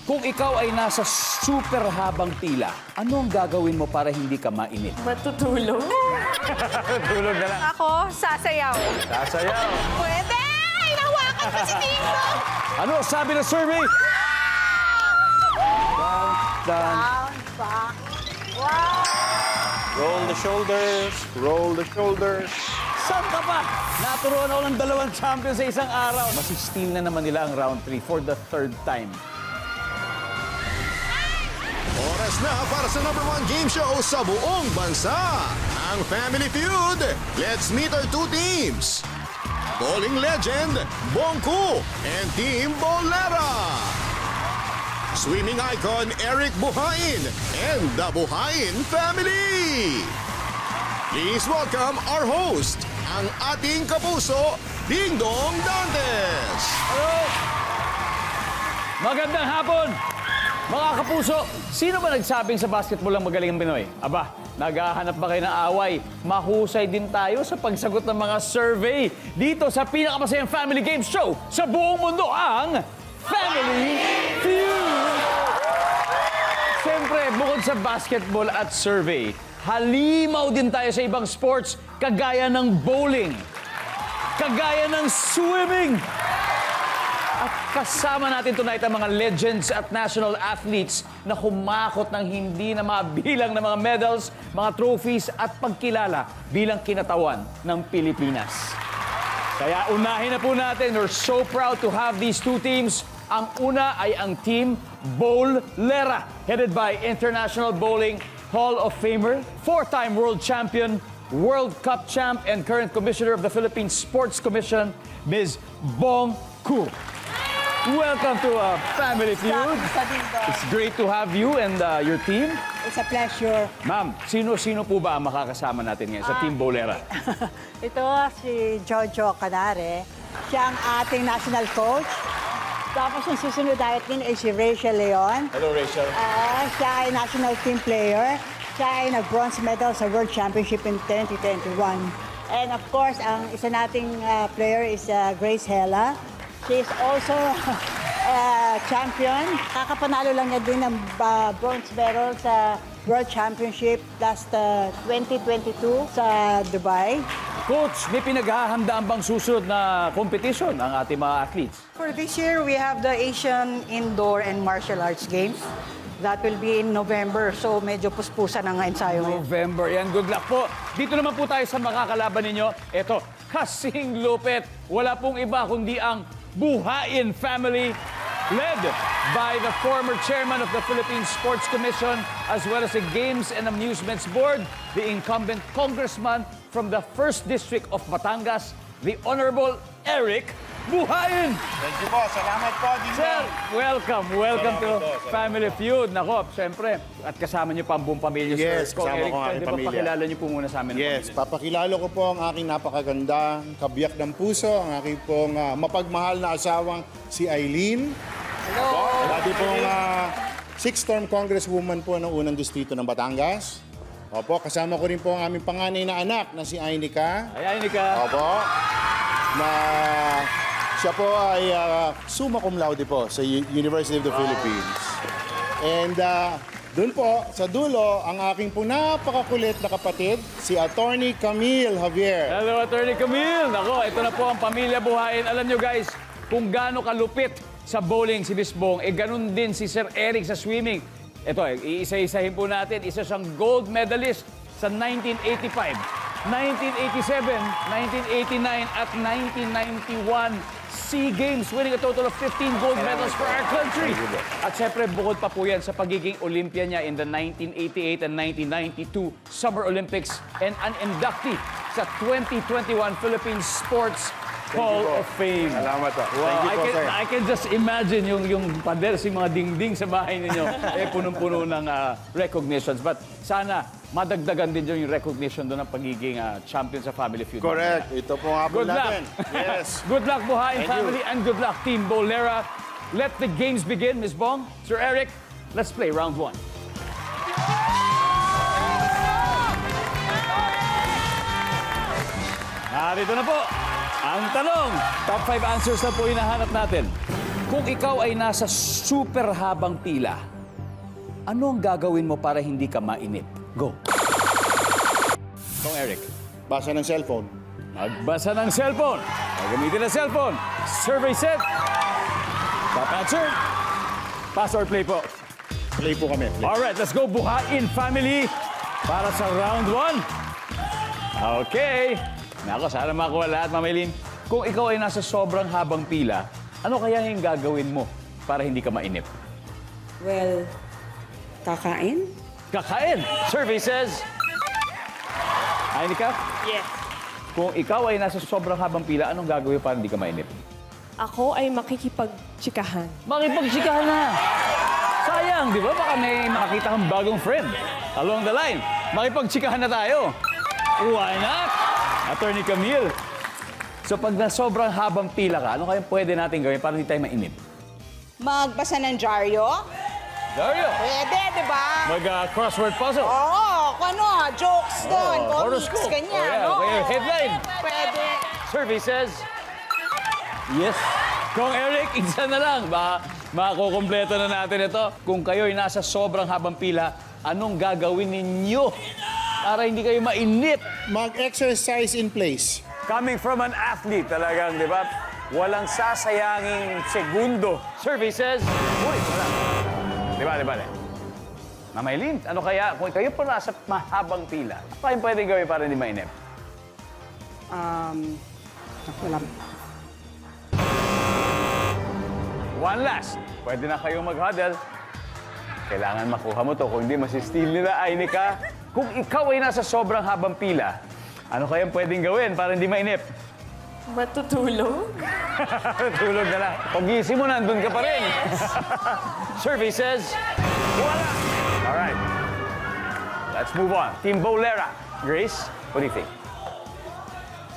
Kung ikaw ay nasa super habang pila, ano ang gagawin mo para hindi ka mainit? Matutulog. Tulog na lang. Ako, sasayaw. Sasayaw. Pwede! Inawakan ko si Tito! Ano sabi ng survey? Down. Back. Wow! Roll the shoulders, roll the shoulders. Saan ka ba? Naturuan ako ng 2 champion sa isang araw. Masi-steal na naman nila ang round 3 for the 3rd time. Oras na para sa #1 game show sa buong bansa, ang Family Feud. Let's meet our 2 teams. Bowling legend, Bongku, and Team Bolera. Swimming icon, Eric Buhain, and the Buhain family. Please welcome our host, ang ating kapuso, Ding Dong Dantes. Hello! Magandang hapon! Mga kapuso, sino ba nagsabing sa basketball lang magaling ang Pinoy? Aba, naghahanap ba kayo ng away? Mahusay din tayo sa pagsagot ng mga survey dito sa pinakamasayang family game show sa buong mundo, ang Family Feud! Siyempre, bukod sa basketball at survey, halimaw din tayo sa ibang sports kagaya ng bowling, kagaya ng swimming. At kasama natin tonight ang mga legends at national athletes na humakot ng hindi na mabilang na mga medals, mga trophies at pagkilala bilang kinatawan ng Pilipinas. Kaya unahin na po natin, we're so proud to have these 2 teams. Ang una ay ang Team Bolera, headed by International Bowling Hall of Famer, 4-time world champion, World Cup champ, and current commissioner of the Philippine Sports Commission, Ms. Bong Ku. Welcome to Family Feud. It's great to have you and your team. It's a pleasure. Ma'am, sino-sino po ba ang makakasama natin ngayon sa Team Bolera? Ito si Jojo Canare. Siya ang ating national coach. Tapos yung susunod natin ay si Rachel Leon. Hello, Rachel. Siya ay national team player. Siya ay nag-bronze medal sa World Championship in 2021. And of course, ang isa nating player is Grace Hela. She is also champion. Kakapanalo lang niya din ng bronze medal sa World Championship last 2022 sa Dubai. Coach, may pinaghahandaan bang susunod na competition ang ating mga athletes? For this year, we have the Asian Indoor and Martial Arts Games. That will be in November, so medyo puspusan ang ensayo ngayon. November. Yan, good luck po. Dito naman po tayo sa makakalaban ninyo. Ito, kasing lupit. Wala pong iba kundi ang Buhain family, led by the former chairman of the Philippine Sports Commission, as well as the Games and Amusements Board, the incumbent congressman from the 1st District of Batangas, the Honorable Eric Buhain. Thank you po. Salamat po, Ding Sir, welcome. Welcome to Salamat po. Family Feud. Nako, siyempre, at kasama niyo pa ang buong pamilya, Yes, sir. Kung kasama Eric, ko ang pwede aking ba pamilya. pakilala niyo po muna sa amin ang Yes, pamilya? papakilala ko po ang aking napakagandang kabiyak ng puso, ang aking pong mapagmahal na asawang si Eileen. Hello! Dati pong 6th-term congresswoman po ng unang distrito ng Batangas. Opo, kasama ko rin po ang aming panganay na anak na si Ainica. Ayan, Nika. Opo, na siya po ay summa cum laude po sa University of the Philippines. And doon po, sa dulo, ang aking po napakakulit na kapatid, si Attorney Camille Javier. Hello, Attorney Camille. Nako, ito na po ang Pamilya Buhain. Alam nyo guys, kung gaano kalupit sa bowling si Miss Bong, ganun din si Sir Eric sa swimming. Ito, iisa-isahin po natin. Isa siyang gold medalist sa 1985, 1987, 1989 at 1991 SEA Games, winning a total of 15 gold medals for our country. At syempre, bukod pa po yan sa pagiging Olympia niya in the 1988 and 1992 Summer Olympics and an inductee sa 2021 Philippine Sports Hall of Fame. Salamat po. Wow, Thank you po, sir. I can just imagine yung pader, si mga dingding sa bahay ninyo, punong-puno ng recognitions. But sana madagdagan din yung recognition doon ng pagiging champion sa Family Feud. Correct. Ito po nga po Good luck. natin. Yes. Good luck, Buhain Thank family, and good luck, Team Bolera. Let the games begin, Ms. Bong. Sir Eric, let's play round 1. Narito na po ang tanong. Top 5 answers na po hinahanap natin. Kung ikaw ay nasa super habang pila, ano ang gagawin mo para hindi ka mainip? Go. Kung Eric. Basa ng cellphone. Magbasa ng cellphone. Gagamitin ng cellphone. Survey set. Top answer. Pass or play po? Play po kami. Play. Alright, let's go. Buhain family para sa round 1. Okay. Nako, sana makuha lahat, Mamaylin. Kung ikaw ay nasa sobrang habang pila, ano kaya yung gagawin mo para hindi ka mainip? Well, kakain? Kakain. Survey says... Aynika? Yes. Kung ikaw ay nasa sobrang habang pila, anong gagawin para hindi ka mainip? Ako ay makikipagtsikahan. Makipagtsikahan na. Sayang, di ba? Baka may makakita kang bagong friend along the line. Makipagtsikahan na tayo. Why not? Attorney Camille. So pag na sobrang habang pila ka, ano kaya pwede natin gawin para hindi tayo mainip? Magbasa ng dyaryo? Dario, Pwede, di ba? mag-crossword puzzle. Oo, ano, jokes doon, comics, Horoscope. ganyan. Oh, yeah. oo. Okay, headline. Pwede. Survey says... Yes. Kung Eric, isa na lang. Baka makukumpleto na natin ito. Kung kayo'y nasa sobrang habang pila, anong gagawin ninyo para hindi kayo mainip? Mag-exercise in place. Coming from an athlete talagang, di ba? Walang sasayanging segundo. Survey says... Uy, wala. Di ba? Mamaylin, ano kaya kung kayo po nasa mahabang pila, ano kayong pwedeng gawin para hindi mainip? Wala. One last. Pwede na kayong mag-huddle. Kailangan makuha mo to. Kung hindi, masistil nila, Aynika. Kung ikaw ay nasa sobrang habang pila, ano kayang pwedeng gawin para hindi mainip? Matutulog? Tulog na lang. Pag-gising mo, nandun ka pa rin. Survey says, wala. All right. Let's move on. Team Bolera. Grace, what do you think?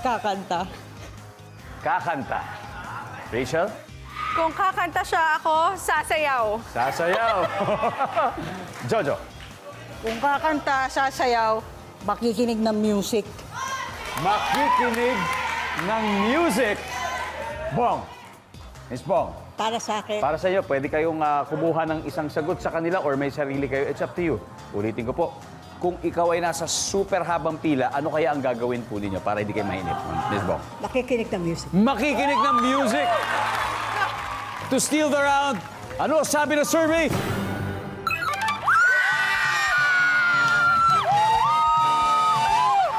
Kakanta. Kakanta. Rachel? Kung kakanta siya ako, sasayaw. Sasayaw. Jojo? Kung kakanta, sasayaw, makikinig ng music. Makikinig ng music. Bong. Miss Bong, Para sa akin, para sa iyo, pwede kayong kumuha ng isang sagot sa kanila or may sarili kayo. It's up to you. Ulitin ko po. Kung ikaw ay nasa super habang pila, ano kaya ang gagawin po ninyo para hindi kayo mainip? Miss Bong. nakikinig ng music. Makikinig ng music. To steal the round, ano sabi ng survey?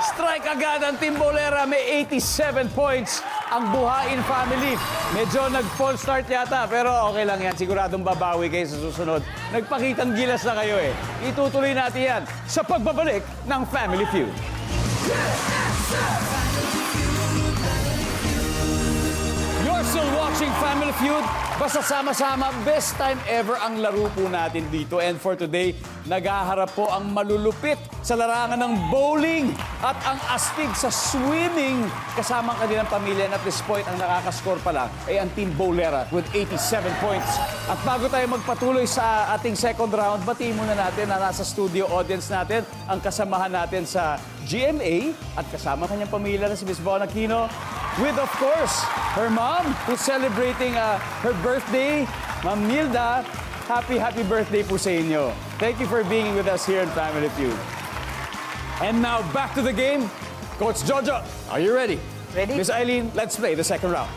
Strike agad ang Team Bolera, may 87 points ang Buhain family. Medyo nag-fall start yata, pero okay lang yan. Siguradong babawi kayo sa susunod. Nagpakitang gilas na kayo eh. Itutuloy natin yan sa pagbabalik ng Family Feud. You're still watching Family Feud. Basta sama-sama, best time ever ang laro po natin dito. And for today, naghaharap po ang malulupit sa larangan ng bowling at ang astig sa swimming kasama ang kanilang pamilya. And at this point, ang nakakascore pa lang ay ang Team Bolera with 87 points. At bago tayo magpatuloy sa ating second round, batiin muna natin na nasa studio audience natin ang kasamahan natin sa GMA at kasama kanyang pamilya na si Miss Von Aquino. With, of course, her mom who's celebrating her birthday. Ma'am Milda, happy birthday po sa inyo. Thank you for being with us here in Family Feud. And now, back to the game. Coach Jojo, are you ready? Ready. Miss Eileen, let's play the second round.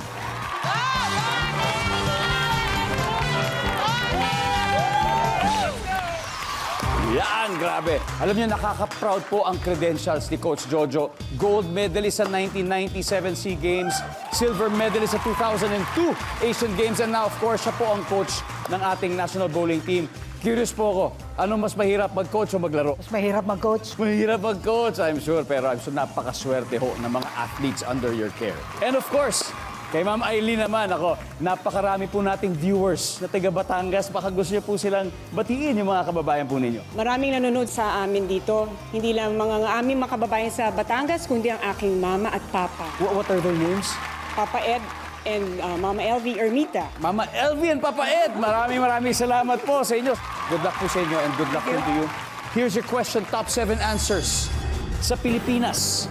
Yan, grabe. Alam niyo, nakaka-proud po ang credentials ni Coach Jojo. Gold medalist sa 1997 SEA Games, silver medalist sa 2002 Asian Games, and now, of course, siya po ang coach ng ating national bowling team. Curious po ako, ano mas mahirap mag-coach o maglaro? Mas mahirap mag-coach. Mahirap mag-coach, I'm sure, pero I'm sure napakaswerte ho ng mga athletes under your care. And of course, kay Ma'am Eileen naman, ako, napakarami po nating viewers na taga Batangas. Baka gusto niyo po silang batiin yung mga kababayan po ninyo. Maraming nanonood sa amin dito. Hindi lang mga aming mga kababayan sa Batangas, kundi ang aking mama at papa. What are their names? Papa Ed and Mama Elvie Ermita. Mama Elvie and Papa Ed, maraming salamat po sa inyo. Good luck po sa inyo and good luck po to you. Here's your question, top 7 answers. Sa Pilipinas,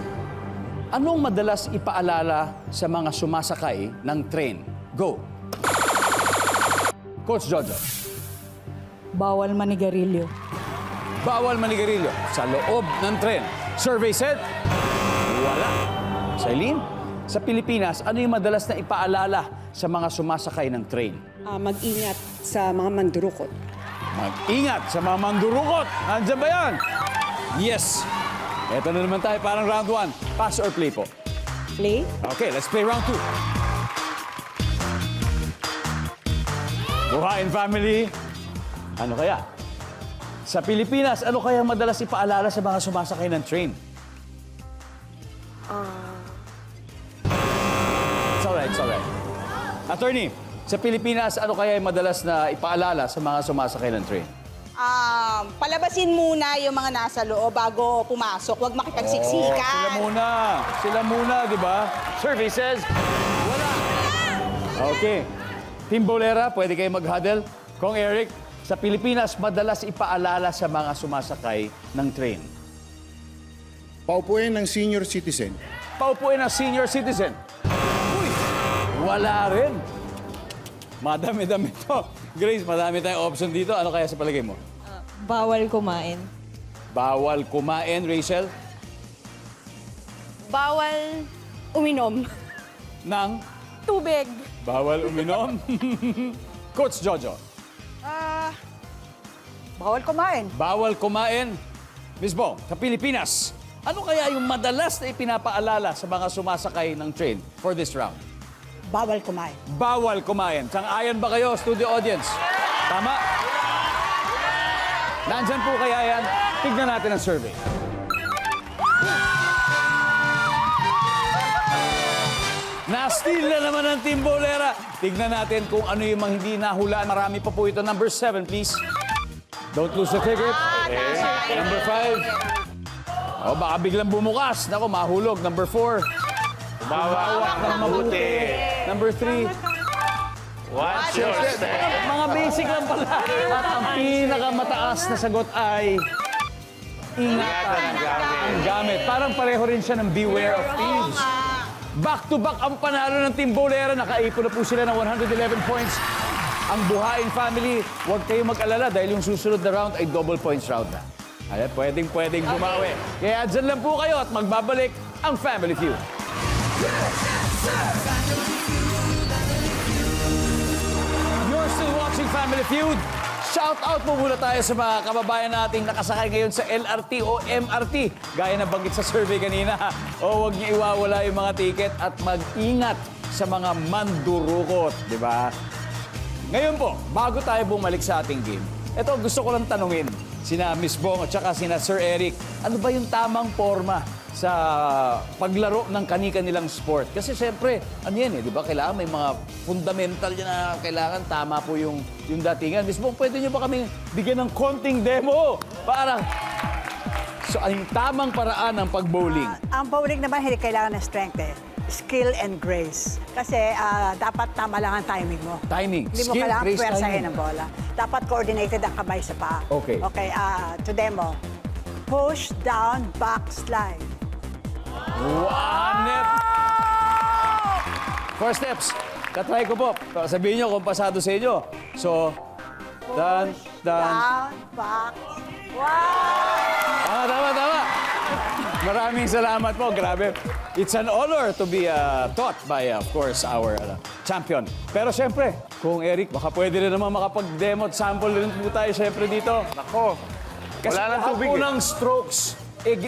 anong madalas ipaalala sa mga sumasakay ng train? Go. Coach Jojo. Bawal manigarilyo. Bawal manigarilyo sa loob ng tren. Survey said, wala. Sailin, sa Pilipinas, ano yung madalas na ipaalala sa mga sumasakay ng train? Mag-ingat sa mga mandurukot. Mag-ingat sa mga mandurukot. Nandiyan ba yan? Yes. Eto na naman tayo, parang round 1. Pass or play po? Play? Okay, let's play round 2. Buhain family. Ano kaya? Sa Pilipinas, ano kaya madalas ipaalala sa mga sumasakay ng train? It's alright. Attorney, sa Pilipinas, ano kaya yung madalas na ipaalala sa mga sumasakay ng train? Palabasin muna yung mga nasa loob bago pumasok. Huwag makipagsiksikan. Sila muna, di ba? Survey says, wala. Okay. Team Bolera, pwede kayo mag-huddle. Kong Eric, sa Pilipinas, madalas ipaalala sa mga sumasakay ng train. Paupuin ng senior citizen. Paupuin ng senior citizen. Uy, wala rin. Madami-dami to. Grace, madami tayong option dito. Ano kaya sa palagay mo? Bawal kumain. Bawal kumain, Rachel, Bawal uminom. ng Tubig. bawal uminom. Coach Jojo, Bawal kumain. bawal kumain. Miss Bong, sa Pilipinas, ano kaya yung madalas na ipinapaalala sa mga sumasakay ng train for this round? Bawal kumain. Bawal kumain. Sang-ayon ba kayo, studio audience? Tama? Nandyan po kaya yan? Tignan natin ang survey. Na-steal na naman ng Team Bolera. Tignan natin kung ano yung mga hindi nahulaan. Marami pa po ito. Number 7, please. Don't lose the ticket. Number 5. O, baka biglang bumukas. Nako, mahulog. Number 4. Bawak ng mabuti. Number 3. Watch your step. Mga basic lang pala. At ang pinakamataas na sagot ay ingatan ang gamit. Parang pareho rin siya ng beware of thieves. Back-to-back ang panalo ng Team Bolera. Nakaipon na po sila ng 111 points. Ang Buhain family, huwag kayong mag-alala dahil yung susunod na round ay double points round na. Ay, pwedeng bumawi. Kaya dyan lang po kayo at magbabalik ang Family Feud. You're still watching Family Feud. Shout out po muna tayo sa mga kababayan nating nakasakay ngayon sa LRT o MRT. Gaya na banggit sa survey kanina. O huwag niyo iwawala yung mga ticket at mag-ingat sa mga mandurukot, di ba? Ngayon po, bago tayo bumalik sa ating game, ito gusto ko lang tanungin sina Miss Bong at saka sina Sir Eric, ano ba yung tamang forma sa paglaro ng kani-kanilang sport? Kasi siyempre, ano yan di ba? Kailangan may mga fundamental yan na kailangan tama po yung datingan. Miss Bong, pwede nyo ba kami bigyan ng konting demo? Para so, ang tamang paraan ng pag-bowling? Ang bowling naman, hindi kailangan ng strength skill and grace. Kasi dapat tama lang ang timing mo. Timing. Hindi mo Skill, kailangan grace, puwersahin timing. ng bola. Dapat coordinated ang kamay sa paa. Okay. Okay, to demo. Push, down, back, slide. Net. 4 steps. Katry ko po. Sabihin nyo kung pasado sa inyo. So, down. Down, back. Wow! Tama. Maraming salamat po. Grabe. It's an honor to be taught by, of course, our champion. Pero siyempre, kung Eric, baka pwede rin naman makapag-demo at sample rin po tayo siyempre dito. Nako. Kasi Wala nang lahat tubig po eh. ng strokes,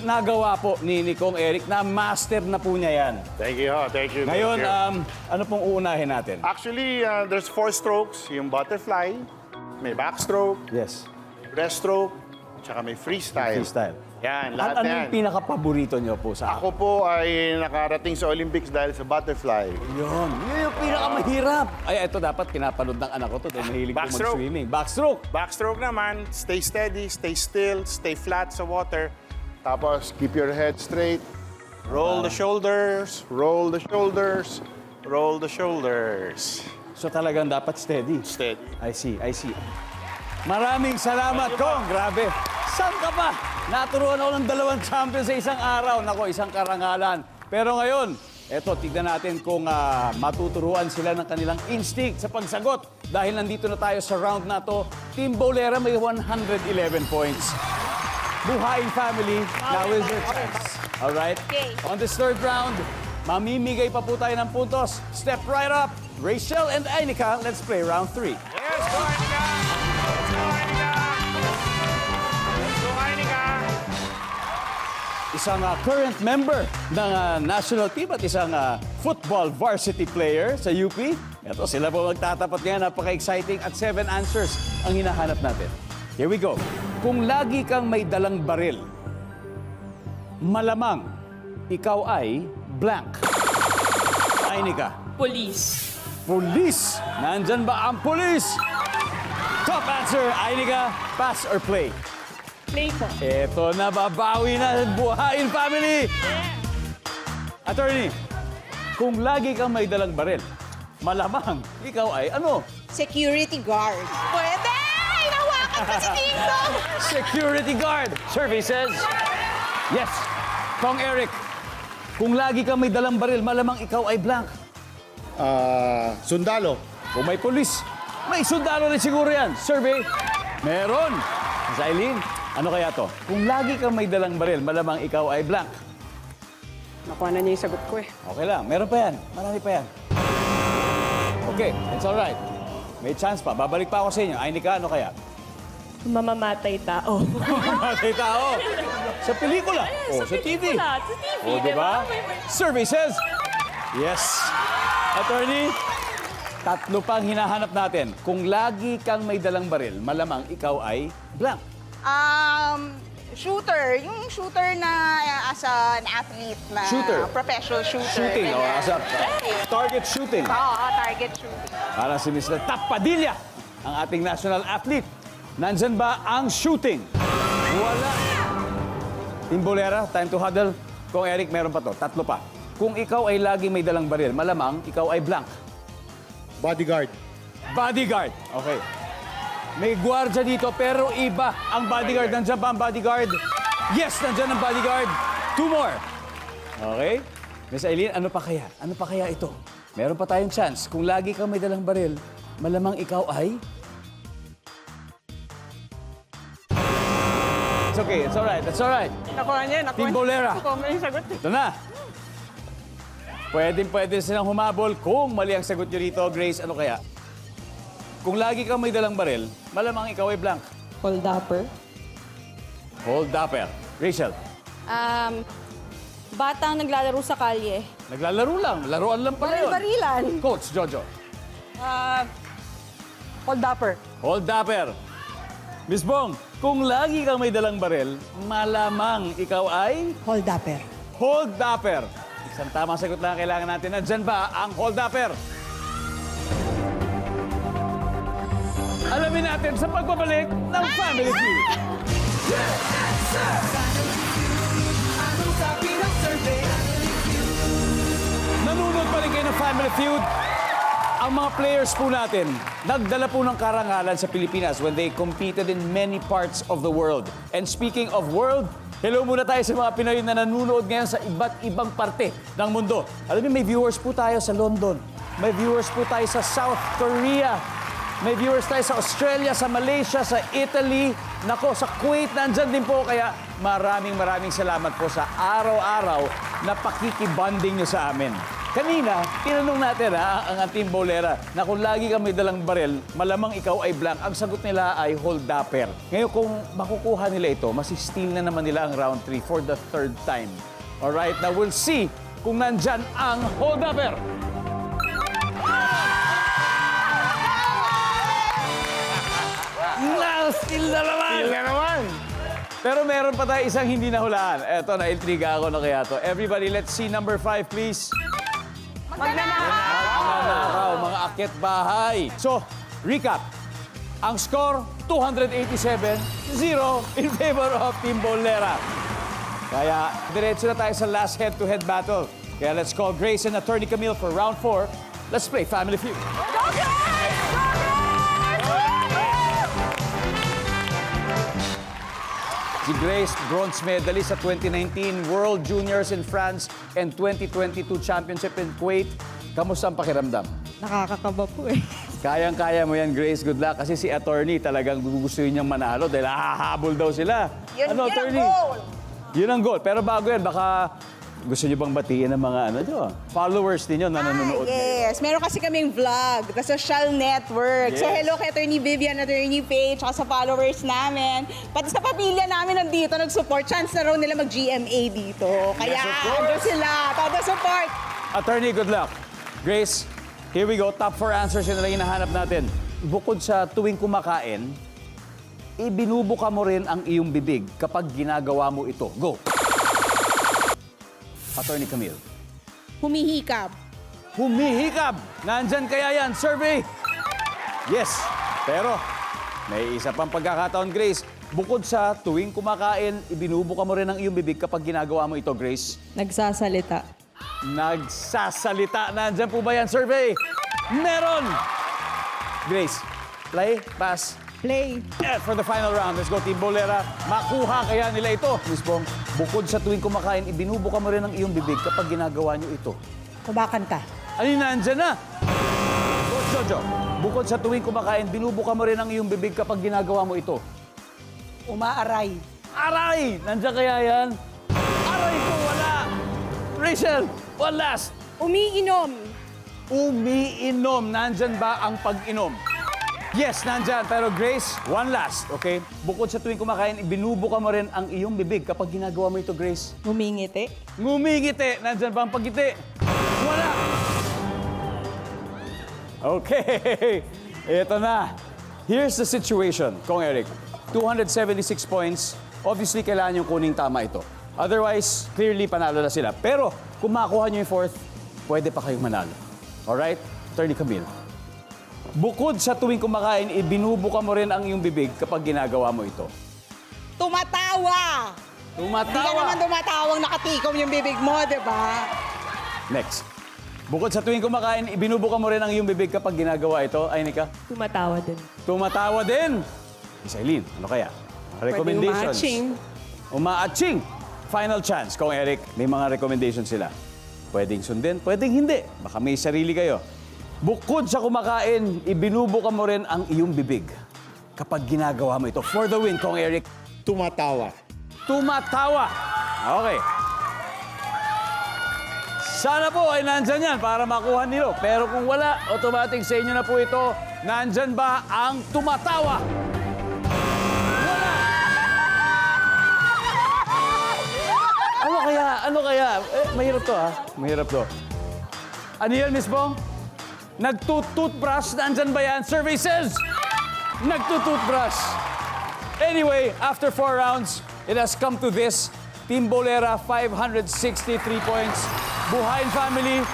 nagawa po ni Kong Eric na master na po niya yan. Thank you. Thank you. Ngayon, thank you. ano pong uunahin natin? Actually, there's 4 strokes. Yung butterfly, may backstroke, Yes. breaststroke, tsaka may freestyle. Freestyle. Yan, lahat Ano yan. yung pinaka-paborito niyo po sa Ako po ay nakarating sa Olympics dahil sa butterfly. Yun yung pinakamahirap. Ay, ito dapat pinapanood ng anak ko to dahil mahilig po Backstroke. mag-swimming. Backstroke. Backstroke naman, stay steady, stay still, stay flat sa water. Tapos, keep your head straight. Roll the shoulders, roll the shoulders, roll the shoulders. So talagang dapat steady. Steady. I see. Maraming salamat, Kong. Grabe. Saan ka pa? Naturuan ako ng 2 champion sa isang araw. Nako, isang karangalan. Pero ngayon, eto, tignan natin kung matuturuan sila ng kanilang instinct sa pagsagot Dahil nandito na tayo sa round na to, Team Bolera may 111 points. Buhayin family, now is your chance. Alright? Okay. On this third round, mamimigay pa po tayo ng puntos. Step right up. Rachel and Ainika, let's play round 3. Yes, go Ainika! Let's go Ainika! Let's go Ainika! Isang current member ng national team at isang football varsity player sa UP. Ito, sila po magtatapat ngayon. Napaka-exciting at 7 answers ang hinahanap natin. Here we go. Kung lagi kang may dalang baril, malamang ikaw ay blank. Ainika. Police. Police. Nandyan ba ang police? Top answer, Ainika. Pass or play? Play po. Eto na, babawi na Buhayin family! Attorney, kung lagi kang may dalang baril, malamang ikaw ay ano? Security guard. Pwede! Hinawakan ko si Dingdong! Security guard. Survey says, yes. Kong Eric, kung lagi kang may dalang baril, malamang ikaw ay blank. Sundalo. Kung may polis, may sundalo rin siguro yan. Survey, meron. Miss Eileen, ano kaya to? Kung lagi kang may dalang baril, malamang ikaw ay blank. Nakuha na niya yung sagot ko eh. Okay lang, meron pa yan. Marami pa yan. Okay, it's alright. May chance pa. Babalik pa ako sa inyo. Ainika, ano kaya? Mamamatay tao. Matay tao. Sa pelikula. O, sa TV. Sa TV, O, di ba? Survey says, yes. Attorney, tatlo pang hinahanap natin. Kung lagi kang may dalang baril, malamang ikaw ay blank. Shooter. Yung shooter na as an athlete na Shooter. professional shooter. Shooting, o ganyan. as a target shooting. Oo, target shooting. Para si Mr. Tap Padilla, ang ating national athlete. Nandyan ba ang shooting? Wala. Team Bolera, time to huddle. Kung Eric, meron pa to. Tatlo pa. Kung ikaw ay lagi may dalang baril, malamang ikaw ay blank. Bodyguard. Bodyguard. Okay. May gwardiya dito, pero iba ang bodyguard. Nandiyan ba ang bodyguard? Yes, nandiyan ang bodyguard. 2 more. Okay. Miss Eileen, ano pa kaya? Ano pa kaya ito? Meron pa tayong chance. Kung lagi kang may dalang baril, malamang ikaw ay... It's okay, it's alright, it's alright. Nakuha niya, nakuha Team Bolera. Nakuha mo yung sagot eh. Ito na. Pwede silang humabol kung mali ang sagot nyo rito. Grace, ano kaya? Kung lagi kang may dalang baril, malamang ikaw ay blank. Hold-upper. Hold-upper. Rachel, Batang naglalaro sa kalye. naglalaro lang. Laruan lang pala yun. Barilan. Coach Jojo. Hold-upper. Hold-upper. Miss Bong, kung lagi kang may dalang baril, malamang ikaw ay Hold-upper. hold-upper. Isang tamang sagot lang ang kailangan natin. Nandyan ba ang hold-upper? Alamin natin sa pagbabalik ng Family Feud. Nanonood pa rin kayo ng Family Feud. Ang mga players po natin, nagdala po ng karangalan sa Pilipinas when they competed in many parts of the world. And speaking of world, hello muna tayo sa mga Pinoy na nanonood ngayon sa iba't ibang parte ng mundo. Alam niyo, may viewers po tayo sa London. May viewers po tayo sa South Korea. May viewers tayo sa Australia, sa Malaysia, sa Italy. Nako, sa Kuwait, nandyan din po. Kaya maraming salamat po sa araw-araw na pakikibanding nyo sa amin. Kanina, tinanong natin ang Team Bolera na kung lagi kang may dalang baril, malamang ikaw ay blank. Ang sagot nila ay hold-upper. Ngayon, kung makukuha nila ito, masisteal na naman nila ang round 3 for the 3rd time. Alright, now we'll see kung nandyan ang hold-upper. Steal na naman! Steal na naman! Pero meron pa tayo isang hindi nahulaan. Eto, na-intriga ako na kaya to. Everybody, let's see number 5, please. Magnanakaw, mga akyat bahay. So, recap. Ang score, 287-0 in favor of Team Bolera. Kaya, diretso na tayo sa last head-to-head battle. Kaya let's call Grace and Attorney Camille for round 4. Let's play Family Feud. Si Grace, bronze medalist sa 2019 World Juniors in France and 2022 Championship in Kuwait. Kamusta ang pakiramdam? Nakakakaba po eh. Kayang-kaya mo yan, Grace. Good luck. Kasi si attorney talagang gusto niyang manalo dahil hahabol daw sila. Yun ang attorney? goal. Yun ang goal. Pero bago yan, baka gusto niyo bang batiin ng mga followers ninyo na nanonood ngayon? Yes, meron kasi kaming vlog, the social network. So Yes. hello kay Attorney Vivian, Attorney Paige, tsaka sa followers namin. Pati sa pamilya namin nandito, nag-support. Chance na raw nila mag-GMA dito. Kaya Yes, of course. andun sila, todo support. Attorney, good luck. Grace, here we go. Top 4 answers yun na lang hinahanap natin. Bukod sa tuwing kumakain, ibinubuka mo rin ang iyong bibig kapag ginagawa mo ito. Go! Attorney Camille. Humihikab. Humihikab! Nandyan kaya yan? Survey! Yes. Pero, may isa pang pagkakataon, Grace. Bukod sa tuwing kumakain, ibinubuka mo rin ang iyong bibig kapag ginagawa mo ito, Grace. Nagsasalita. Nagsasalita. Nandyan po ba yan? Survey! Meron! Grace, play, pass. Play. And for the final round, let's go Team Bolera. Makuha kaya nila ito. Miss Bong, bukod sa tuwing kumakain, ibinubuka mo rin ang iyong bibig kapag ginagawa nyo ito. Kumakanta. Ano yun, nandyan na? Coach Jojo, bukod sa tuwing kumakain, binubuka mo rin ang iyong bibig kapag ginagawa mo ito. Umaaray. Aray! Nandyan kaya yan? Aray ko, wala! Rachel, one last. Umiinom. Umiinom. Nandyan ba ang pag-inom? Yes, nandyan. Pero Grace, one last, okay? Bukod sa tuwing kumakain, binubuka mo rin ang iyong bibig kapag ginagawa mo ito, Grace. Ngumingiti. Ngumingiti. Nandyan ba ang pagngiti? Wala. Okay. Ito na. Here's the situation, Kong Eric. 276 points. Obviously, kailangan yung kuning tama ito. Otherwise, clearly panalo na sila. Pero kung makuha nyo yung fourth, pwede pa kayong manalo. Alright? Attorney Camille. Bukod sa tuwing kumakain, ibinubuka mo rin ang iyong bibig kapag ginagawa mo ito. Tumatawa. Hindi ka Tumatawa. naman tumatawang nakatikom yung bibig mo, di ba? Next. Bukod sa tuwing kumakain, ibinubuka mo rin ang iyong bibig kapag ginagawa ito. Ay, Nika. Tumatawa din. Tumatawa din. Miss Eileen, ano kaya? Recommendations. umaaching. Umaaching. Final chance, Kong Eric. May mga recommendations sila. Pwedeng sundin, pwedeng hindi. Baka may sarili kayo. Bukod sa kumakain, ibinubuka mo rin ang iyong bibig kapag ginagawa mo ito. For the win, Kong Eric. Tumatawa. Tumatawa. Okay. Sana po ay nandyan yan para makuha nilo. Pero kung wala, automatic sa inyo na po ito. Nandyan ba ang tumatawa? Wala. Ano kaya? Mahirap to ha. Mahirap to. Ano yan, Miss Bong? Nagtututbrush. Nandyan ba yan? Survey says, nagtututbrush. Anyway, after 4 rounds, it has come to this. Team Bolera, 563 points. Buhayin family,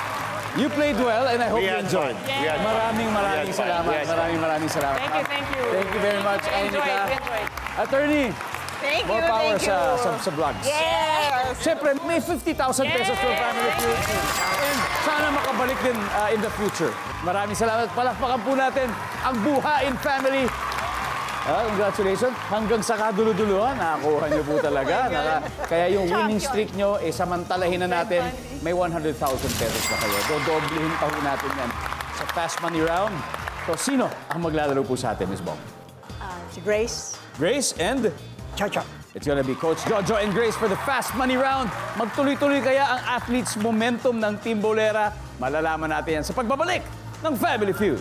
you played well and I hope We you had enjoyed. fun. We had fun. Maraming We had fun. salamat. We had fun. Maraming salamat. Thank you, thank you. Thank you very much, We enjoyed, Anika. we enjoyed. Attorney, Thank more you, power thank you. sa vlogs. Yes. Siyempre, may 50,000 pesos for Family Feud. And sana makabalik din in the future. Maraming salamat. Palakpakan po natin ang Buhain Family. Congratulations. Hanggang sa kaduluduluhan, nakakuha niyo po talaga. Kaya yung winning streak niyo, samantalahin na natin, may 100,000 pesos na kayo. Dodoblehin pa po natin yan sa Fast Money Round. So, sino ang maglalaro po sa atin, Ms. Bong? Si Grace. Grace and... Chacha. It's gonna be Coach Jojo and Grace for the Fast Money Round. Magtuloy-tuloy kaya ang athletes' momentum ng Team Bolera? Malalaman natin yan sa pagbabalik ng Family Feud.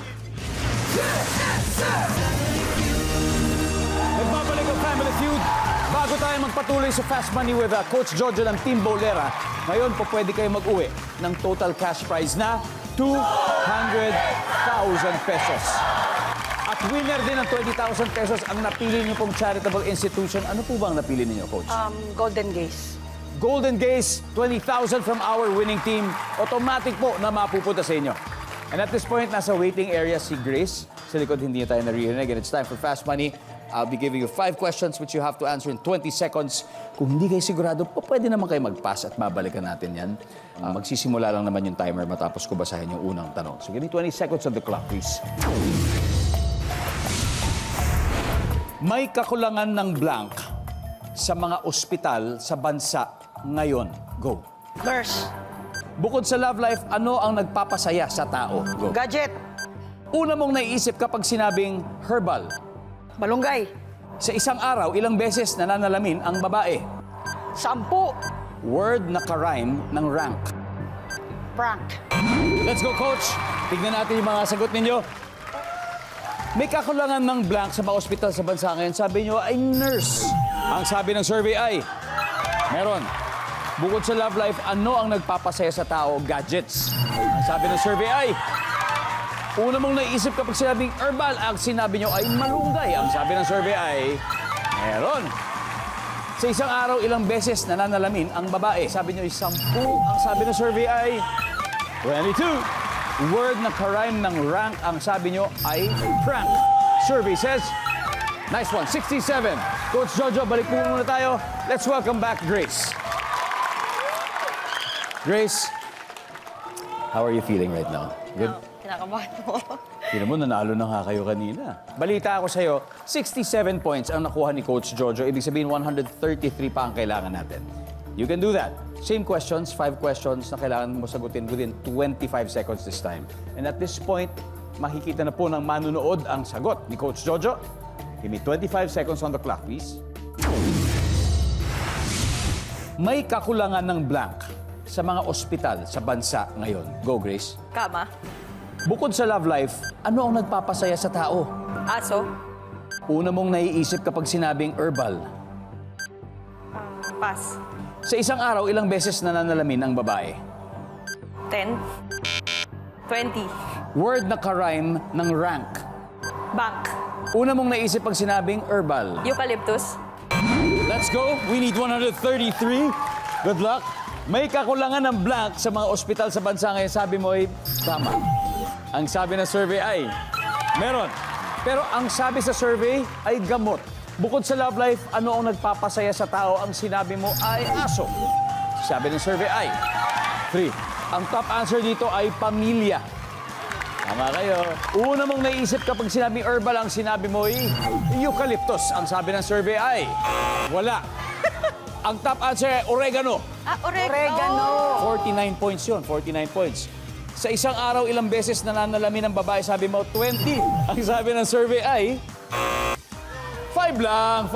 Nagbabalik ang Family Feud. Bago tayo magpatuloy sa Fast Money with Coach Jojo ng Team Bolera, ngayon po pwede kayo mag-uwi ng total cash prize na 200,000 pesos. At winner din ng 20,000 pesos ang napili niyo pong charitable institution. Ano po bang napili niyo, Coach? Golden Gaze. Golden Gaze, 20,000 from our winning team. Automatic po na mapupunta sa inyo. And at this point, nasa waiting area si Grace. Sa likod, hindi tayo naririnig. And it's time for Fast Money. I'll be giving you 5 questions which you have to answer in 20 seconds. Kung hindi kayo sigurado, pwede naman kayo mag-pass at mabalikan natin yan. Magsisimula lang naman yung timer matapos ko basahin yung unang tanong. So give me 20 seconds on the clock, please. May kakulangan ng blank sa mga ospital sa bansa ngayon. Go. Nurse. Bukod sa love life, ano ang nagpapasaya sa tao? Go. Gadget. Una mong naiisip kapag sinabing herbal. Malunggay. Sa isang araw, ilang beses nananalamin ang babae. 10. Word na karime ng rank. Prank. Let's go, Coach! Tignan natin yung mga sagot ninyo. May kakulangan ng blank sa mga ospital sa bansa ngayon. Sabi nyo ay nurse. Ang sabi ng survey ay, meron. Bukod sa love life, ano ang nagpapasaya sa tao? Gadgets. Ang sabi ng survey ay, una mong naisip kapag sinabing herbal, ang sinabi nyo ay malunggay. Ang sabi ng survey ay, meron. Sa isang araw, ilang beses nananalamin ang babae. Sabi nyo ay 10. Ang sabi ng survey ay 22. Word na karime ng rank, ang sabi nyo ay prank. Survey says, nice one, 67. Coach Jojo, balik po muna tayo. Let's welcome back Grace. Grace, how are you feeling right now? Good? Kinakabahan mo. Hindi mo, nanalo na nga kayo kanina. Balita ako sa'yo, 67 points ang nakuha ni Coach Jojo. Ibig sabihin, 133 pa ang kailangan natin. You can do that. Same questions, 5 questions na kailangan mo sagutin within 25 seconds this time. And at this point, makikita na po ng manunood ang sagot ni Coach Jojo. Give me 25 seconds on the clock, please. May kakulangan ng blank sa mga ospital sa bansa ngayon. Go, Grace. Kama. Bukod sa love life, ano ang nagpapasaya sa tao? Aso. Una mong naiisip kapag sinabing herbal. Pass. Sa isang araw, ilang beses nananalamin ang babae? 10. 20. Word na karime ng rank. Bank. Una mong naisip pag sinabing herbal. Eucalyptus. Let's go. We need 133. Good luck. May kakulangan ng blank sa mga ospital sa bansa ngayon. Sabi mo ay tama. Ang sabi ng survey ay meron. Pero ang sabi sa survey ay gamot. Bukod sa love life, ano ang nagpapasaya sa tao? Ang sinabi mo ay aso. Sabi ng survey ay 3. Ang top answer dito ay pamilya. Tama kayo. Una mong naisip kapag sinabing herbal, ang sinabi mo ay eucalyptus. Ang sabi ng survey ay wala. Ang top answer ay oregano. Oregano. 49 points yun, 49 points. Sa isang araw, ilang beses nananalamin ng babae, sabi mo 20. Ang sabi ng survey ay 5 lang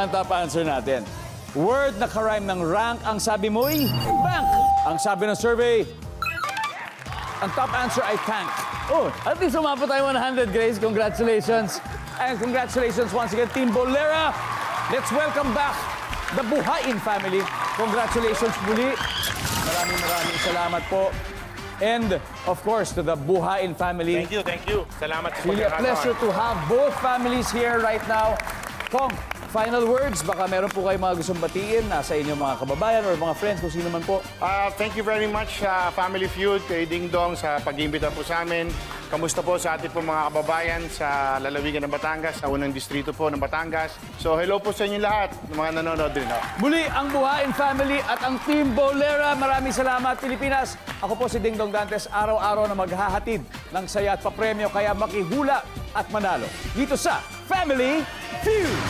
ang top answer natin. Word na karime ng rank, ang sabi mo ay bank. Ang sabi ng survey, ang top answer ay tank. Oh, at least umabot tayo 100, Grace. Congratulations. And congratulations once again, Team Bolera. Let's welcome back the Buhain family. Congratulations muli. Maraming salamat po. And, of course, to the Buhain family. Thank you. Salamat sa Really a pleasure to have both families here right now. Kong, final words, baka meron po kayo mga gustong batiin sa inyong mga kababayan or mga friends, kung sino man po. Thank you very much, Family Feud, kay Ding Dong sa pag-imbita po sa amin. Kamusta po sa ating po mga kababayan sa lalawigan ng Batangas, sa unang distrito po ng Batangas. So hello po sa inyo lahat, mga nanonood din. Muli, ang Buhain family at ang Team Bolera. Maraming salamat, Pilipinas. Ako po si Ding Dong Dantes, araw-araw na maghahatid ng saya at papremyo, kaya makihula at manalo. Dito sa Family Feud!